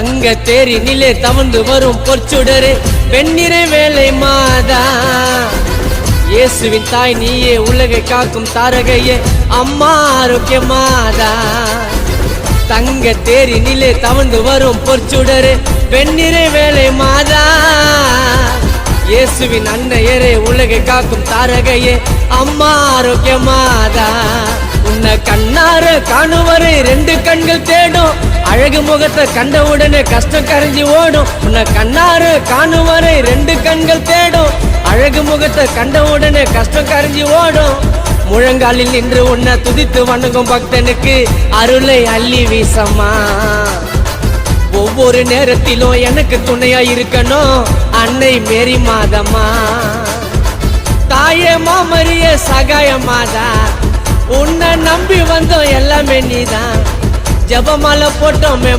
தங்க தேரினிலே தவழ்ந்து வரும் பொற்சுடரே வெண்ணிற வேலை மாதா. இயேசுவின் தாய் நீயே உலகை காக்கும் தாரகையே அம்மா ஆரோக்கிய மாதா. தங்க தேரினிலே தவழ்ந்து வரும் பொற்சுடரே வெண்ணிற வேலை மாதா. இயேசுவின் அன்னையரே உலகை காக்கும் தாரகையே அம்மா ஆரோக்கிய மாதா. உன்னை கண்ணார காணுவரை 2 கண்கள் தேடும், அழகு முகத்தை கண்டவுடனே கஷ்டம் கரைஞ்சி ஓடும். உன்னை கண்ணார காணுவரை 2 கண்கள் தேடும், அழகு முகத்தை கண்டவுடனே கஷ்டம் கரைஞ்சி ஓடும். முழங்காலில் நின்று உன்னை துதித்து வணங்கும் பக்தனுக்கு அருளை அள்ளி வீசம்மா. ஒவ்வொரு நேரத்திலும் எனக்கு துணையா இருக்கணும் அன்னை மேரி மாதம்மா. தாயே மாமரிய சகாய மாதா, உன்னை நம்பி வந்தோம் எல்லாமே நீதான். ஜபமாலை போட்டோமே